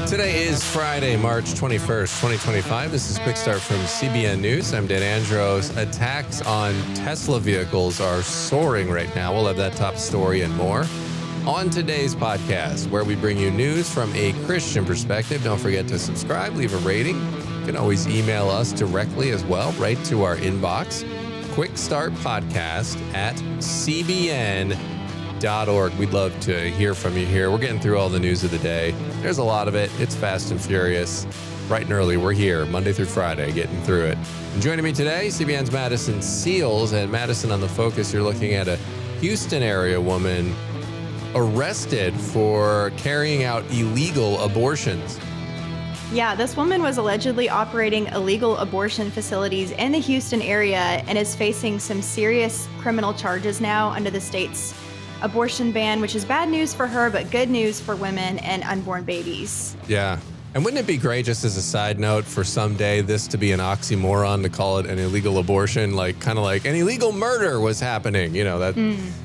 Today is Friday, March 21st, 2025. This is Quick Start from CBN News. I'm Dan Andros. Attacks on Tesla vehicles are soaring right now. We'll have that top story and more on today's podcast, where we bring you news from a Christian perspective. Don't forget to subscribe, leave a rating. You can always email us directly as well, right to our inbox. Quick Start Podcast at cbn.org. We'd love to hear from you here. We're getting through all the news of the day. There's a lot of it. It's fast and furious. Bright and early, we're here Monday through Friday, getting through it. And joining me today, CBN's Madison Seals. And Madison, on the Focus, you're looking at a Houston area woman arrested for carrying out illegal abortions. Yeah, this woman was allegedly operating illegal abortion facilities in the Houston area and is facing some serious criminal charges now under the state's abortion ban, which is bad news for her, but good news for women and unborn babies. Yeah. And wouldn't it be great, just as a side note, for someday this to be an oxymoron to call it an illegal abortion, like kind of like an illegal murder was happening, you know,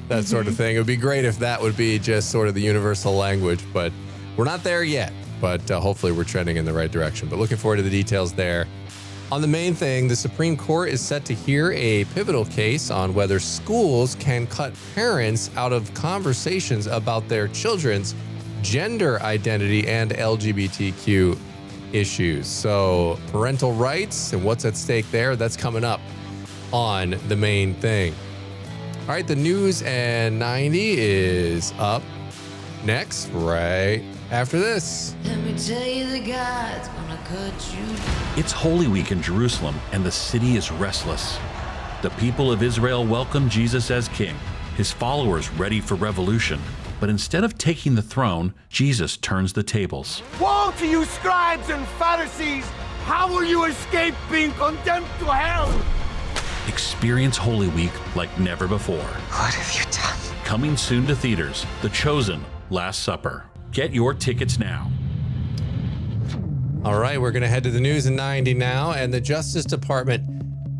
that sort of thing. It would be great if that would be just sort of the universal language, but we're not there yet. But hopefully we're trending in the right direction. But looking forward to the details there. On the main thing, the Supreme Court is set to hear a pivotal case on whether schools can cut parents out of conversations about their children's gender identity and LGBTQ issues. So parental rights and what's at stake there, that's coming up on the main thing. All right, the News and 90 is up next, right after this. Let me tell you, the God's gonna cut you. It's Holy Week in Jerusalem, and the city is restless. The people of Israel welcome Jesus as king, his followers ready for revolution. But instead of taking the throne, Jesus turns the tables. Woe to you, scribes and Pharisees! How will you escape being condemned to hell? Experience Holy Week like never before. What have you done? Coming soon to theaters, The Chosen, Last Supper. Get your tickets now. All right, we're going to head to the News in 90 now, and the Justice Department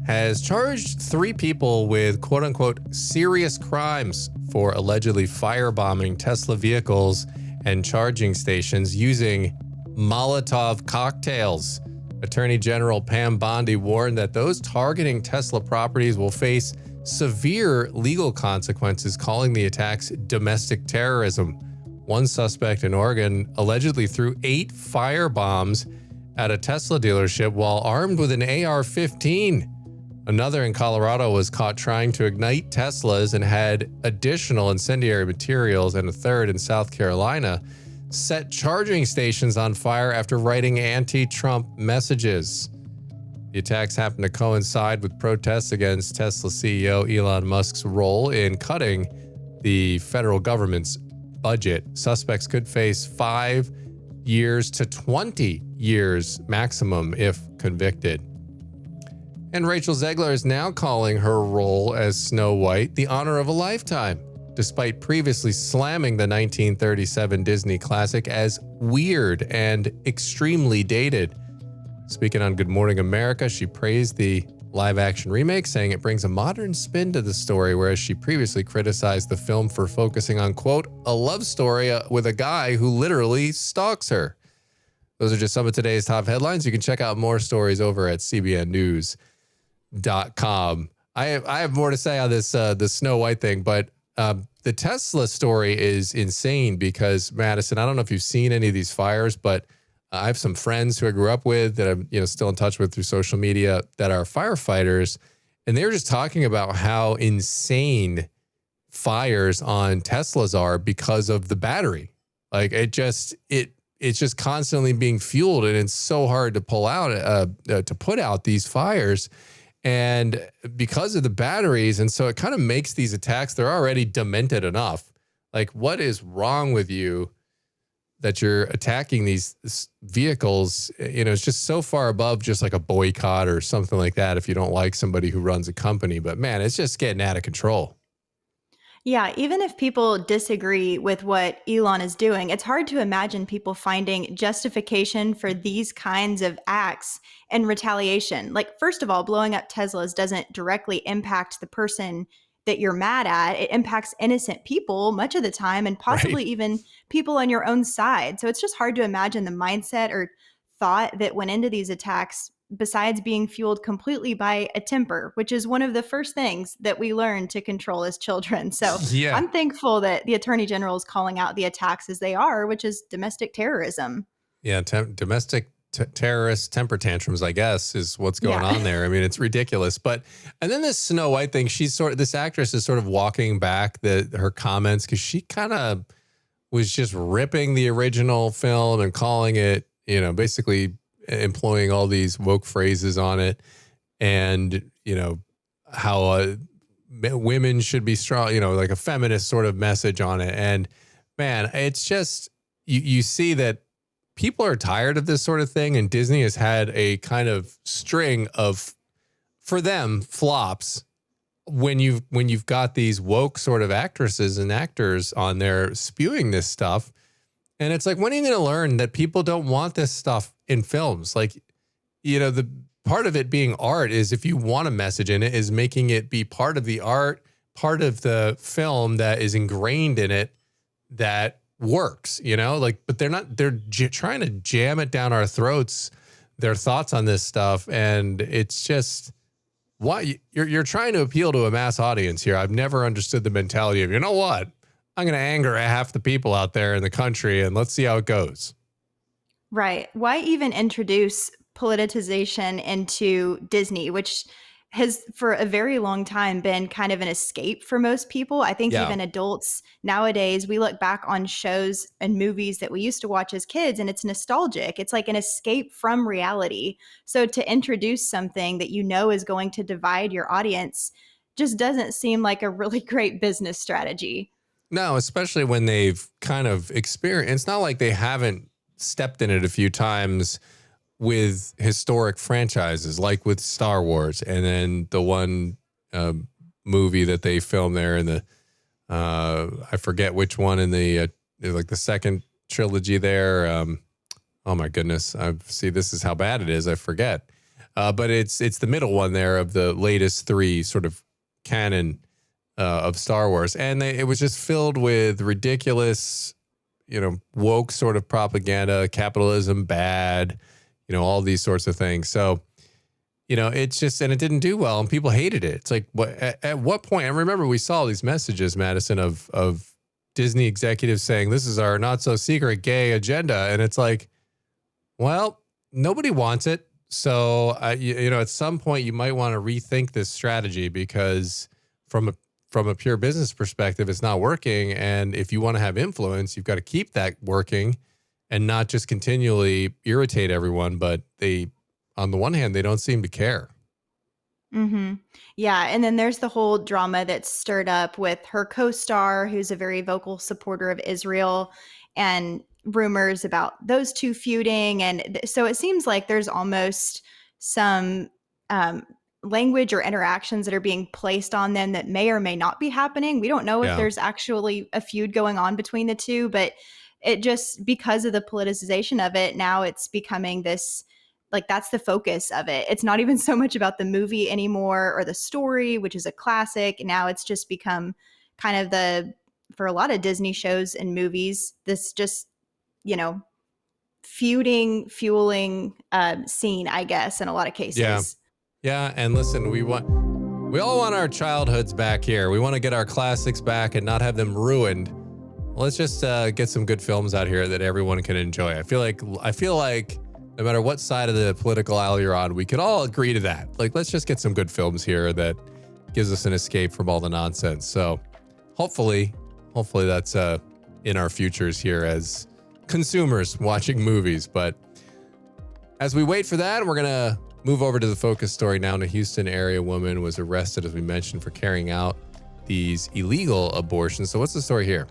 has charged 3 people with quote-unquote serious crimes for allegedly firebombing Tesla vehicles and charging stations using Molotov cocktails. Attorney General Pam Bondi warned that those targeting Tesla properties will face severe legal consequences, calling the attacks domestic terrorism. One suspect in Oregon allegedly threw 8 firebombs at a Tesla dealership while armed with an AR-15. Another in Colorado was caught trying to ignite Teslas and had additional incendiary materials, and a third in South Carolina set charging stations on fire after writing anti-Trump messages. The attacks happened to coincide with protests against Tesla CEO Elon Musk's role in cutting the federal government's budget. Suspects could face 5 years to 20 years maximum if convicted. And Rachel Zegler is now calling her role as Snow White the honor of a lifetime, despite previously slamming the 1937 Disney classic as weird and extremely dated. Speaking on Good Morning America, she praised the live-action remake, saying it brings a modern spin to the story, whereas she previously criticized the film for focusing on, quote, a love story with a guy who literally stalks her. Those are just some of today's top headlines. You can check out more stories over at cbnnews.com. I have more to say on this the Snow White thing, but the Tesla story is insane because, Madison, I don't know if you've seen any of these fires, but I have some friends who I grew up with that I'm still in touch with through social media that are firefighters, and they were just talking about how insane fires on Teslas are because of the battery. Like it's just constantly being fueled, and it's so hard to pull out to put out these fires, and because of the batteries, and so it kind of makes these attacks. They're already demented enough. Like, what is wrong with you that you're attacking these vehicles? It's just so far above just like a boycott or something like that if you don't like somebody who runs a company. But man, it's just getting out of control. Yeah, even if people disagree with what Elon is doing, it's hard to imagine people finding justification for these kinds of acts and retaliation. Like, first of all, blowing up Teslas doesn't directly impact the person that you're mad at. It impacts innocent people much of the time, and possibly Right. even people on your own side. So it's just hard to imagine the mindset or thought that went into these attacks, besides being fueled completely by a temper, which is one of the first things that we learn to control as children. So Yeah. I'm thankful that the Attorney General is calling out the attacks as they are, which is domestic terrorism. Yeah. Domestic terrorist temper tantrums, I guess, is what's going Yeah. on there. I mean, it's ridiculous. But, and then this Snow White thing, this actress is sort of walking back her comments, because she kind of was just ripping the original film and calling it, basically employing all these woke phrases on it, and how women should be strong, like a feminist sort of message on it. And man, it's just you see that people are tired of this sort of thing, and Disney has had a kind of string of, for them, flops when you've got these woke sort of actresses and actors on there spewing this stuff. And it's like, when are you going to learn that people don't want this stuff in films? Like, the part of it being art is, if you want a message in it, is making it be part of the art, part of the film that is ingrained in it, that works, but they're trying to jam it down our throats, their thoughts on this stuff. And it's just, why you're trying to appeal to a mass audience here. I've never understood the mentality of, you know what, I'm going to anger half the people out there in the country, and let's see how it goes. Right. Why even introduce politicization into Disney, which has for a very long time been kind of an escape for most people. I think Yeah. even adults nowadays, we look back on shows and movies that we used to watch as kids, and it's nostalgic. It's like an escape from reality. So to introduce something that is going to divide your audience just doesn't seem like a really great business strategy. No, especially when they've kind of experienced, it's not like they haven't stepped in it a few times with historic franchises, like with Star Wars, and then the one movie that they filmed there in the I forget which one, in the like the second trilogy there. Oh my goodness, this is how bad it is. I forget, but it's the middle one there of the latest three sort of canon of Star Wars, and it was just filled with ridiculous, woke sort of propaganda, capitalism bad, all these sorts of things. So, it's just, and it didn't do well, and people hated it. It's like, at what point? I remember we saw these messages, Madison, of Disney executives saying, this is our not so secret gay agenda. And it's like, well, nobody wants it. So, at some point you might want to rethink this strategy, because from a pure business perspective, it's not working. And if you want to have influence, you've got to keep that working, and not just continually irritate everyone. But on the one hand, they don't seem to care. Mm-hmm. Yeah. And then there's the whole drama that's stirred up with her co-star, who's a very vocal supporter of Israel, and rumors about those two feuding. And so it seems like there's almost some language or interactions that are being placed on them that may or may not be happening. We don't know if there's actually a feud going on between the two, but it just, because of the politicization of it, now it's becoming this, like, that's the focus of it. It's not even so much about the movie anymore, or the story, which is a classic. Now it's just become kind of for a lot of Disney shows and movies, this just, fueling scene, I guess, in a lot of cases. Yeah. And listen, we all want our childhoods back here. We want to get our classics back and not have them ruined. Let's just get some good films out here that everyone can enjoy. I feel like no matter what side of the political aisle you're on, we could all agree to that. Like, let's just get some good films here that gives us an escape from all the nonsense. So hopefully that's in our futures here as consumers watching movies. But as we wait for that, we're going to move over to the focus story now. A Houston area woman was arrested, as we mentioned, for carrying out these illegal abortions. So what's the story here?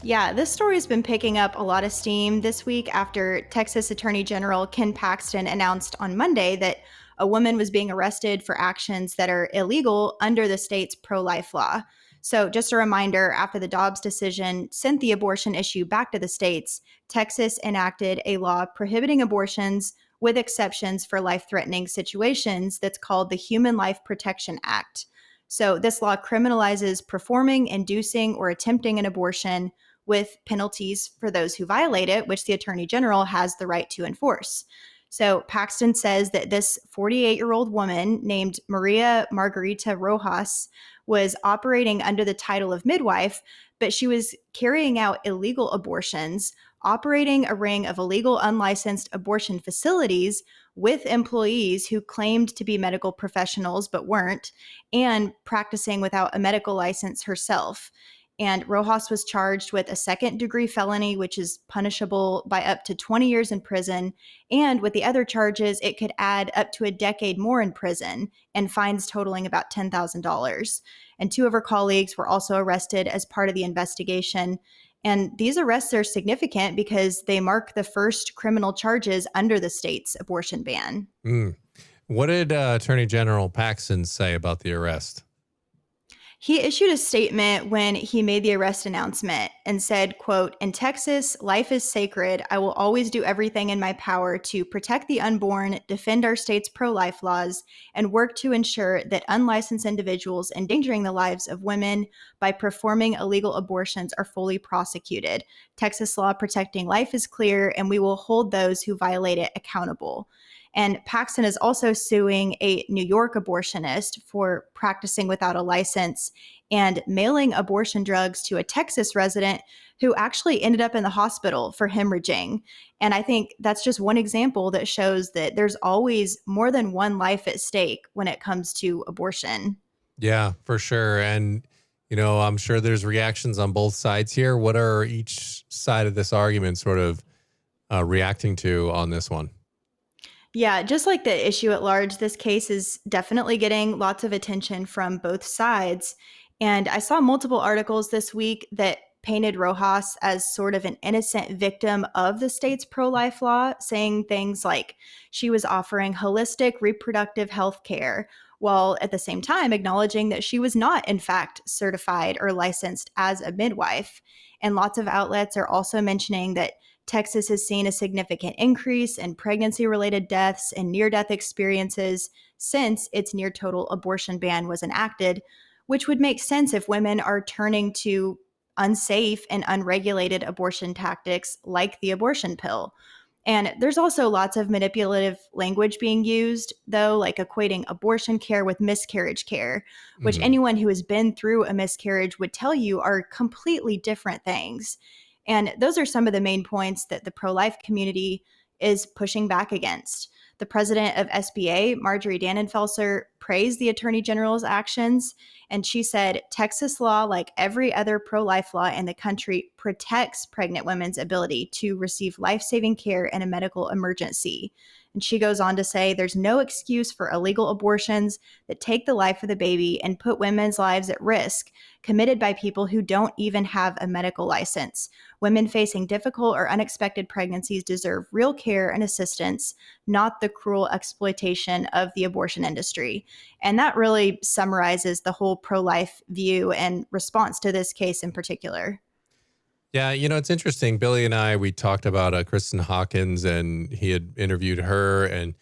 Yeah, this story has been picking up a lot of steam this week after Texas Attorney General Ken Paxton announced on Monday that a woman was being arrested for actions that are illegal under the state's pro-life law. So just a reminder, after the Dobbs decision sent the abortion issue back to the states, Texas enacted a law prohibiting abortions with exceptions for life-threatening situations that's called the Human Life Protection Act. So this law criminalizes performing, inducing, or attempting an abortion with penalties for those who violate it, which the Attorney General has the right to enforce. So Paxton says that this 48-year-old woman named Maria Margarita Rojas was operating under the title of midwife, but she was carrying out illegal abortions, operating a ring of illegal unlicensed abortion facilities with employees who claimed to be medical professionals but weren't, and practicing without a medical license herself. And Rojas was charged with a second-degree felony, which is punishable by up to 20 years in prison. And with the other charges, it could add up to a decade more in prison and fines totaling about $10,000. And 2 of her colleagues were also arrested as part of the investigation. And these arrests are significant because they mark the first criminal charges under the state's abortion ban. What did Attorney General Paxton say about the arrest? He issued a statement when he made the arrest announcement and said, quote, "In Texas, life is sacred. I will always do everything in my power to protect the unborn, defend our state's pro-life laws, and work to ensure that unlicensed individuals endangering the lives of women by performing illegal abortions are fully prosecuted. Texas law protecting life is clear, and we will hold those who violate it accountable." And Paxton is also suing a New York abortionist for practicing without a license and mailing abortion drugs to a Texas resident who actually ended up in the hospital for hemorrhaging. And I think that's just one example that shows that there's always more than one life at stake when it comes to abortion. Yeah, for sure. And, I'm sure there's reactions on both sides here. What are each side of this argument sort of reacting to on this one? Yeah, just like the issue at large, this case is definitely getting lots of attention from both sides. And I saw multiple articles this week that painted Rojas as sort of an innocent victim of the state's pro-life law, saying things like she was offering holistic reproductive health care, while at the same time acknowledging that she was not, in fact, certified or licensed as a midwife. And lots of outlets are also mentioning that Texas has seen a significant increase in pregnancy-related deaths and near-death experiences since its near-total abortion ban was enacted, which would make sense if women are turning to unsafe and unregulated abortion tactics like the abortion pill. And there's also lots of manipulative language being used, though, like equating abortion care with miscarriage care, which anyone who has been through a miscarriage would tell you are completely different things. And those are some of the main points that the pro-life community is pushing back against. The president of SBA, Marjorie Dannenfelser, praised the attorney general's actions, and she said, "Texas law, like every other pro-life law in the country, protects pregnant women's ability to receive life-saving care in a medical emergency." And she goes on to say, "There's no excuse for illegal abortions that take the life of the baby and put women's lives at risk, committed by people who don't even have a medical license. Women facing difficult or unexpected pregnancies deserve real care and assistance, not the cruel exploitation of the abortion industry." And that really summarizes the whole pro-life view and response to this case in particular. Yeah, it's interesting. Billy and we talked about Kristen Hawkins, and he had interviewed her, and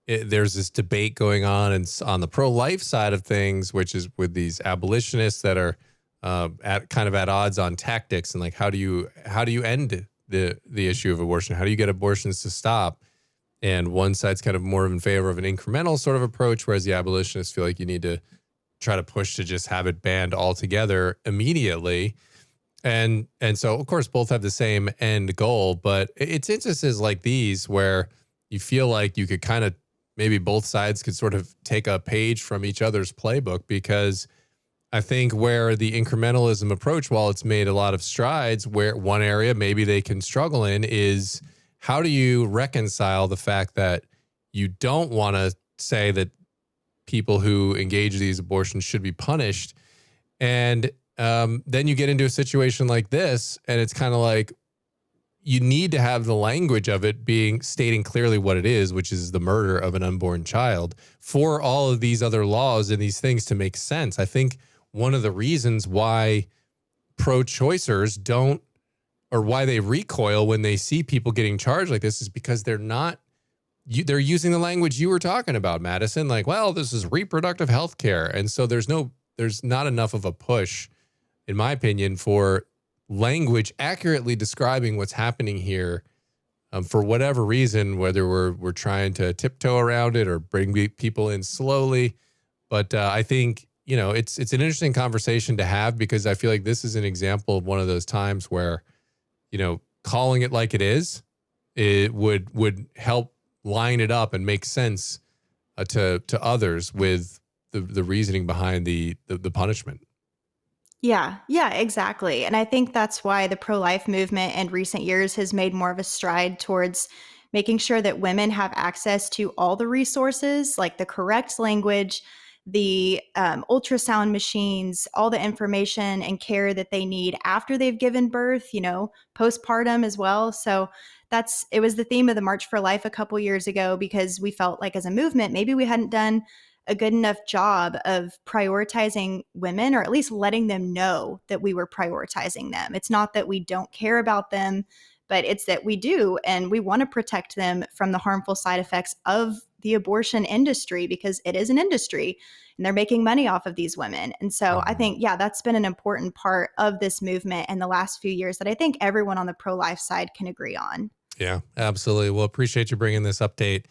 there's this debate going on, and on the pro-life side of things, which is with these abolitionists that are at odds on tactics, and like how do you end the issue of abortion? How do you get abortions to stop? And one side's kind of more in favor of an incremental sort of approach, whereas the abolitionists feel like you need to try to push to just have it banned altogether immediately. And so, of course, both have the same end goal, but it's instances like these where you feel like you could kind of, maybe both sides could sort of take a page from each other's playbook, because I think where the incrementalism approach, while it's made a lot of strides, where one area maybe they can struggle in is how do you reconcile the fact that you don't want to say that people who engage in these abortions should be punished, and then you get into a situation like this, and it's kind of like you need to have the language of it stating clearly what it is, which is the murder of an unborn child, for all of these other laws and these things to make sense. I think one of the reasons why pro-choicers don't, or why they recoil when they see people getting charged like this, is because they're using the language you were talking about, Madison, like, well, this is reproductive health care. And so there's no there's not enough of a push, in my opinion, for language accurately describing what's happening here, for whatever reason, whether we're trying to tiptoe around it or bring people in slowly. But I think, it's an interesting conversation to have, because I feel like this is an example of one of those times where, calling it like it would help line it up and make sense to others with the reasoning behind the punishment. Yeah, exactly. And I think that's why the pro-life movement in recent years has made more of a stride towards making sure that women have access to all the resources, like the correct language, the ultrasound machines, all the information and care that they need after they've given birth, postpartum as well. So it was the theme of the March for Life a couple years ago, because we felt like as a movement, maybe we hadn't done a good enough job of prioritizing women, or at least letting them know that we were prioritizing them. It's not that we don't care about them, but it's that we do, and we want to protect them from the harmful side effects of the abortion industry, because it is an industry and they're making money off of these women. And so I think, that's been an important part of this movement in the last few years that I think everyone on the pro-life side can agree on. Yeah, absolutely. Well, appreciate you bringing this update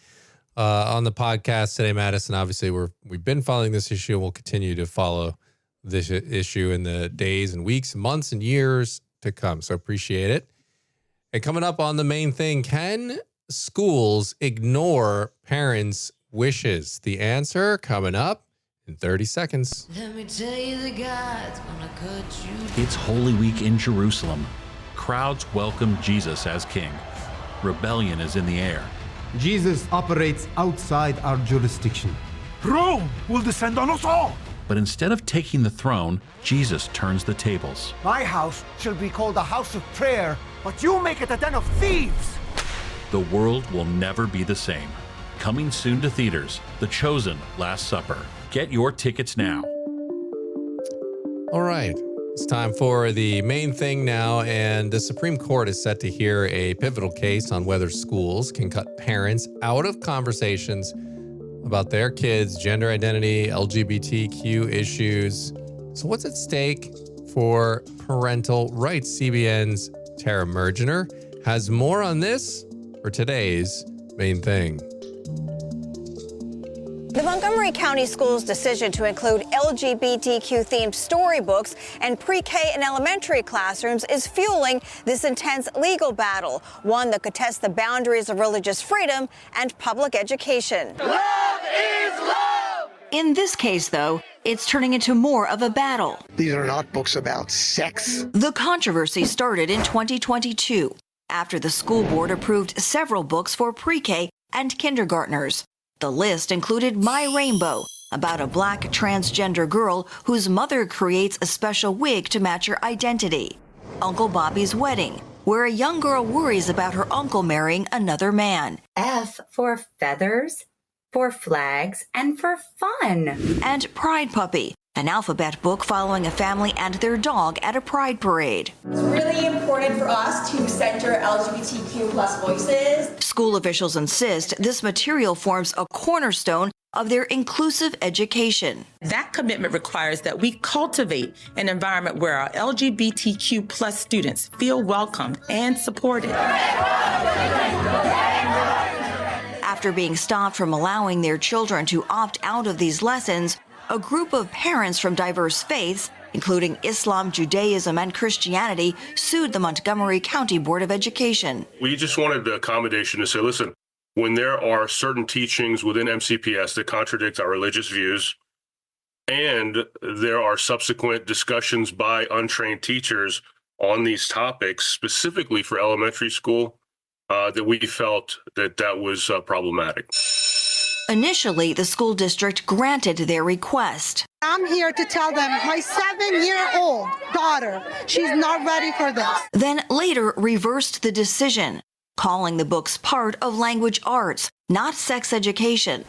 on the podcast today, Madison. Obviously, we've been following this issue, and we'll continue to follow this issue in the days and weeks, months, and years to come. So appreciate it. And coming up on the main thing, can schools ignore parents' wishes? The answer coming up in 30 seconds. Let me tell you, the God's gonna cut you. It's Holy Week in Jerusalem. Crowds welcome Jesus as king. Rebellion is in the air. Jesus operates outside our jurisdiction. Rome will descend on us all. But instead of taking the throne, Jesus turns the tables. My house shall be called a house of prayer, but you make it a den of thieves. The world will never be the same. Coming soon to theaters, The Chosen Last Supper. Get your tickets now. All right. It's time for the main thing now, and the Supreme Court is set to hear a pivotal case on whether schools can cut parents out of conversations about their kids' gender identity, LGBTQ issues. So what's at stake for parental rights? CBN's Tara Mergener has more on this for today's main thing. The Montgomery County Schools' decision to include LGBTQ-themed storybooks in pre-K and elementary classrooms is fueling this intense legal battle, one that could test the boundaries of religious freedom and public education. Love is love! In this case, though, it's turning into more of a battle. These are not books about sex. The controversy started in 2022 after the school board approved several books for pre-K and kindergartners. The list included My Rainbow, about a black transgender girl whose mother creates a special wig to match her identity. Uncle Bobby's Wedding, where a young girl worries about her uncle marrying another man. F for feathers, for flags, and for fun. And Pride Puppy, an alphabet book following a family and their dog at a pride parade. It's really important for us to center LGBTQ plus voices. School officials insist this material forms a cornerstone of their inclusive education. That commitment requires that we cultivate an environment where our LGBTQ plus students feel welcomed and supported. After being stopped from allowing their children to opt out of these lessons, a group of parents from diverse faiths, including Islam, Judaism, and Christianity, sued the Montgomery County Board of Education. We just wanted the accommodation to say, listen, when there are certain teachings within MCPS that contradict our religious views, and there are subsequent discussions by untrained teachers on these topics, specifically for elementary school, that we felt that was problematic. Initially, the school district granted their request. I'm here to tell them my 7-year-old daughter, she's not ready for this. Then later reversed the decision, calling the books part of language arts, not sex education.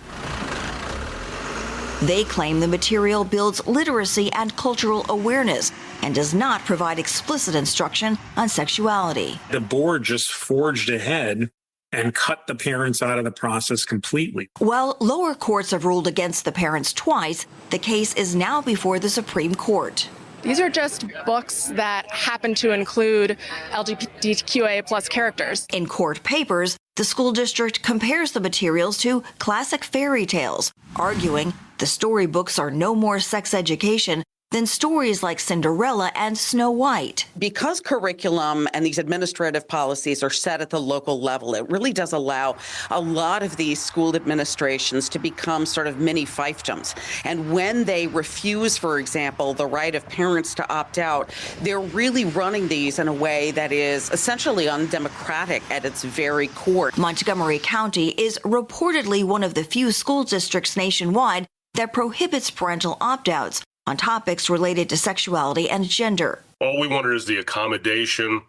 They claim the material builds literacy and cultural awareness and does not provide explicit instruction on sexuality. The board just forged ahead and cut the parents out of the process completely. While lower courts have ruled against the parents twice, the case is now before the Supreme Court. These are just books that happen to include LGBTQA plus characters. In court papers, the school district compares the materials to classic fairy tales, arguing the storybooks are no more sex education than stories like Cinderella and Snow White. Because curriculum and these administrative policies are set at the local level, it really does allow a lot of these school administrations to become sort of mini fiefdoms. And when they refuse, for example, the right of parents to opt out, they're really running these in a way that is essentially undemocratic at its very core. Montgomery County is reportedly one of the few school districts nationwide that prohibits parental opt-outs on topics related to sexuality and gender. All we wanted is the accommodation,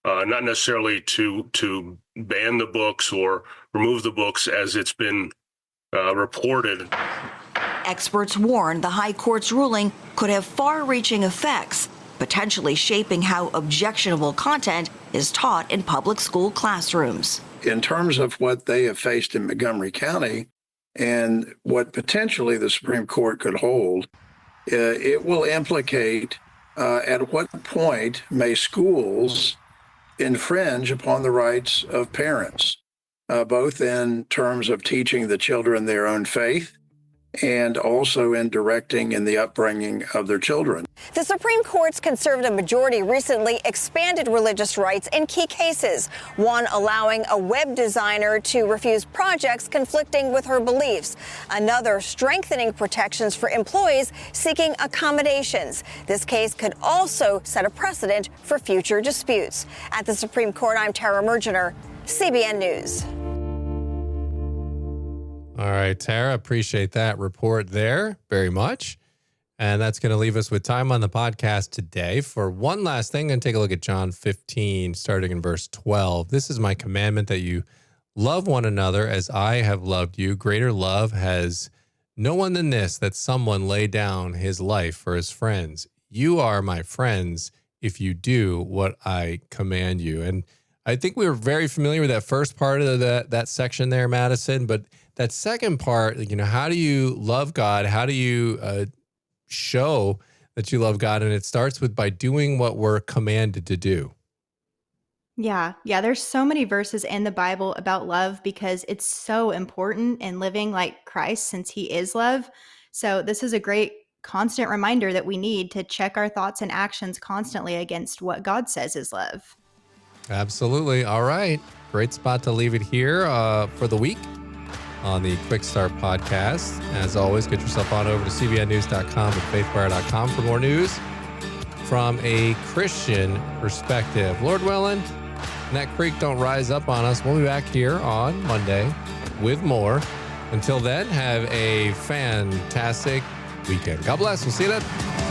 not necessarily to ban the books or remove the books as it's been reported. Experts warn the High Court's ruling could have far-reaching effects, potentially shaping how objectionable content is taught in public school classrooms. In terms of what they have faced in Montgomery County and what potentially the Supreme Court could hold, it will implicate at what point may schools infringe upon the rights of parents, both in terms of teaching the children their own faith and also in directing in the upbringing of their children. The Supreme Court's conservative majority recently expanded religious rights in key cases, one allowing a web designer to refuse projects conflicting with her beliefs, another strengthening protections for employees seeking accommodations. This case could also set a precedent for future disputes. At the Supreme Court, I'm Tara Mergener, CBN News. All right, Tara, appreciate that report there very much. And that's going to leave us with time on the podcast today. For one last thing, I'm going to take a look at John 15, starting in verse 12. This is my commandment, that you love one another as I have loved you. Greater love has no one than this, that someone lay down his life for his friends. You are my friends if you do what I command you. And I think we were very familiar with that first part of that section there, Madison, but that second part, how do you love God? How do you show that you love God? And it starts by doing what we're commanded to do. Yeah. There's so many verses in the Bible about love because it's so important in living like Christ, since he is love. So this is a great constant reminder that we need to check our thoughts and actions constantly against what God says is love. Absolutely. All right. Great spot to leave it here for the week on the Quick Start podcast. As always, get yourself on over to cbnnews.com and faithwire.com for more news from a Christian perspective. Lord willing, Neck Creek don't rise up on us. We'll be back here on Monday with more. Until then, have a fantastic weekend. God bless. We'll see you then.